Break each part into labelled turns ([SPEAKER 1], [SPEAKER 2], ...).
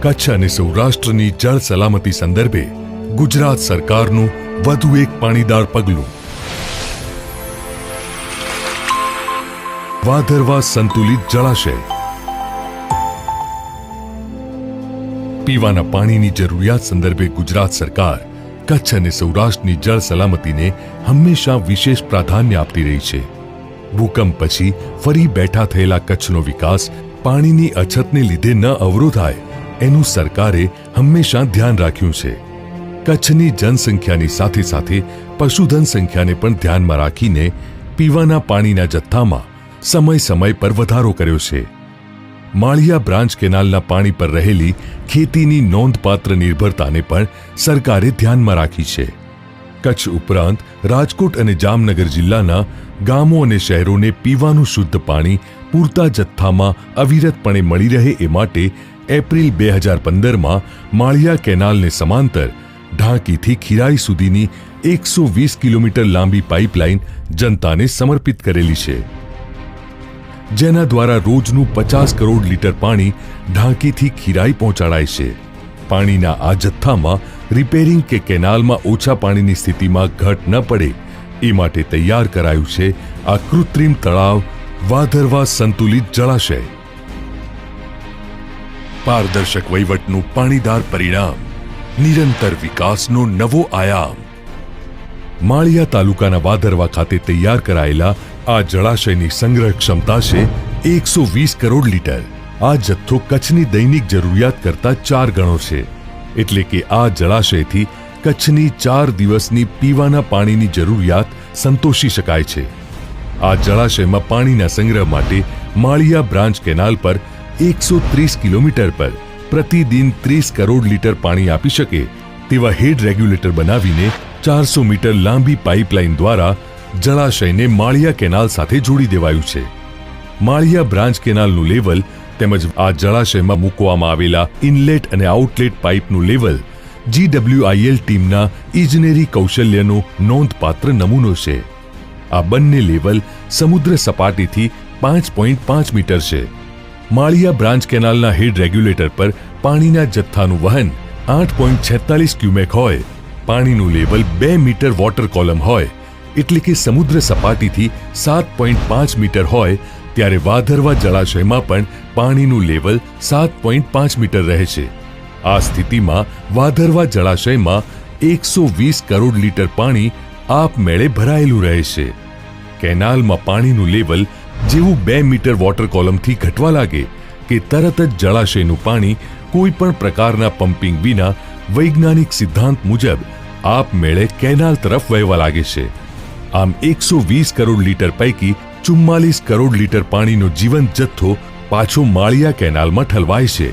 [SPEAKER 1] કચ્છ અને સૌરાષ્ટ્રની જળ સલામતી સંદર્ભે ગુજરાત સરકારનું વધુ એક પાણીદાર પગલું. ભાદરવા સંતુલિત જળાશય. પીવાના પાણીની જરૂરિયાત સંદર્ભે ગુજરાત સરકાર કચ્છ અને સૌરાષ્ટ્રની જળ સલામતીને હંમેશા વિશેષ પ્રાધાન્ય આપતી રહી છે. ભૂકંપ પછી ફરી બેઠા થયેલા કચ્છનો વિકાસ પાણીની અછતને લીધે ન અવરોધાય એનું સરકારે હંમેશા ધ્યાન રાખ્યું છે. કચ્છની જનસંખ્યાની સાથે સાથે પશુધન સંખ્યાને પણ ધ્યાનમાં રાખીને પીવાના પાણીના જથ્થામાં સમય સમય પર વધારો કર્યો છે. માળિયા બ્રાન્ચ કેનાલના પાણી પર રહેલી ખેતીની નોંધપાત્ર નિર્ભરતાને પણ સરકારે ધ્યાનમાં રાખી છે. કચ્છ ઉપરાંત રાજકોટ અને જામનગર જિલ્લાના ગામો અને શહેરોને પીવાનું શુદ્ધ પાણી પૂરતા જથ્થામાં અવિરતપણે મળી રહે એ માટે એપ્રિલ 2015માં માળિયા કેનાલને સમાંતર ઢાંકીથી ખીરાઈ સુધીની 120 કિલોમીટર લાંબી પાઇપલાઇન જનતાને સમર્પિત કરેલી છે, જેના દ્વારા રોજનું 50 કરોડ લીટર પાણી ઢાંકીથી ખીરાઈ પહોંચાડાય છે. પાણીના આ જથ્થામાં રિપેરિંગ કે કેનાલમાં ઓછા પાણીની સ્થિતિમાં ઘટ ન પડે એ માટે તૈયાર કરાયું છે આ કૃત્રિમ તળાવ ભાદરવા સંતુલિત જળાશય. પારદર્શક વહીવટનું પાણીદાર પરિણામ, નિરંતર વિકાસનો નવો આયામ. માળિયા તાલુકાના ભાદરવા ખાતે તૈયાર કરાયેલા આ જળાશયની સંગ્રહ ક્ષમતા છે 120 કરોડ લીટર. આ જથ્થો કચ્છની દૈનિક જરૂરિયાત કરતા 4 ગણો છે. એટલે કે આ જળાશયથી કચ્છની 4 દિવસની પીવાના પાણીની જરૂરિયાત સંતોષી શકાય છે. આ જળાશયમાં પાણીના સંગ્રહ માટે માળિયા બ્રાન્ચ કેનાલ પર 130 કિલોમીટર પર પ્રતિદિન 30 કરોડ લીટર પાણી આપી શકે તેવા હેડ રેગ્યુલેટર બનાવીને 400 મીટર લાંબી પાઇપલાઇન દ્વારા જળાશયને માળિયા કેનાલ સાથે જોડી દેવાયું છે. માળિયા બ્રાન્ચ કેનાલનું લેવલ તેમજ આ જળાશયમાં મૂકવામાં આવેલા ઇનલેટ અને આઉટલેટ પાઇપનું લેવલ GWIL ટીમના ઇજનેરી કૌશલ્યનો નોંધપાત્ર નમૂનો છે. આ બંને લેવલ સમુદ્ર સપાટીથી 5.5 મીટર છે. માળિયા બ્રાન્ચ કેનાલના હેડ રેગ્યુલેટર પર પાણીના જથ્થાનું વહન 8.46 ક્યુમેક હોય, પાણીનું લેવલ 2 મીટર વોટર કોલમ હોય, એટલે કે સમુદ્ર સપાટીથી 7.5 મીટર હોય, ત્યારે ભાદરવા જળાશયમાં પણ પાણીનું લેવલ 7.5 મીટર રહે છે. આ સ્થિતિમાં ભાદરવા જળાશયમાં 120 કરોડ લીટર પાણી આપમેળે ભરાયેલું રહે છે. કેનાલમાં પાણીનું લેવલ જેવું 2 મીટર વોટર કોલમથી ઘટવા લાગે કે તરત જ જળાશયનું પાણી કોઈ પણ પ્રકારના પમ્પિંગ વિના વૈજ્ઞાનિક સિદ્ધાંત મુજબ આપમેળે કેનાલ તરફ વહેવા લાગે છે. આમ 120 કરોડ લીટર પૈકી 44 કરોડ લીટર પાણીનો જીવંત જથ્થો પાછો માળિયા કેનાલમાં ઠલવાય છે.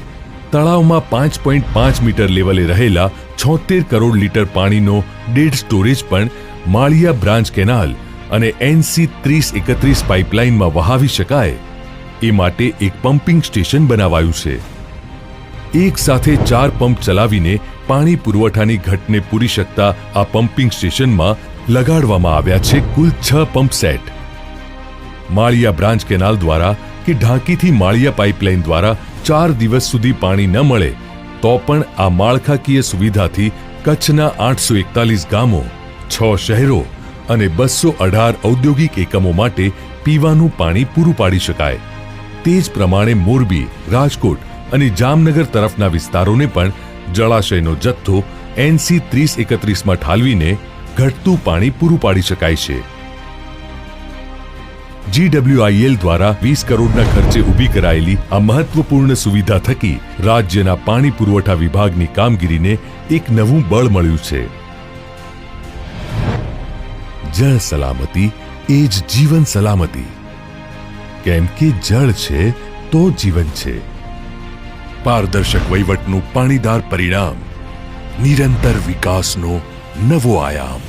[SPEAKER 1] તળાવમાં 5.5 મીટર લેવલે રહેલા 76 કરોડ લીટર પાણીનો ડેડ સ્ટોરેજ પણ માળિયા બ્રાન્ચ કેનાલ અને NC 3031 પાઇપલાઇનમાં વહાવી શકાય એ માટે એક પમ્પિંગ સ્ટેશન બનાવાયું છે. એક સાથે 4 પંપ ચલાવીને પાણી પુરવઠાની ઘટને પૂરી શકતા આ પમ્પિંગ સ્ટેશનમાં લગાડવામાં આવ્યા છે કુલ 6 પંપ સેટ. માળિયા બ્રાન્ચ કેનાલ દ્વારા કે ઢાંકીથી માળિયા પાઇપલાઇન દ્વારા 4 દિવસ સુધી પાણી ન મળે તો પણ આ માળખાકીય સુવિધાથી કચ્છના 841 ગામો, 6 શહેરો અને 218 ઔદ્યોગિક એકમો માટે પીવાનું પાણી પૂરું પાડી શકાય. તે જ પ્રમાણે મોરબી, રાજકોટ અને જામનગર તરફના વિસ્તારોને પણ જળાશયનો જથ્થો NC 3031માં ઠાલવીને ઘટતું પાણી પૂરું પાડી શકાય છે. GWIL દ્વારા 20 કરોડના ખર્ચે ઊભી કરાયેલી આ મહત્વપૂર્ણ સુવિધા થકી રાજ્યના પાણી પુરવઠા વિભાગની કામગીરીને એક નવું બળ મળ્યું છે. જળ સલામતી એ જ જીવન સલામતી. કેમ કે જળ છે તો જીવન છે. પારદર્શક વહીવટનું પાણીદાર પરિણામ, નિરંતર વિકાસનો નવો આયામ.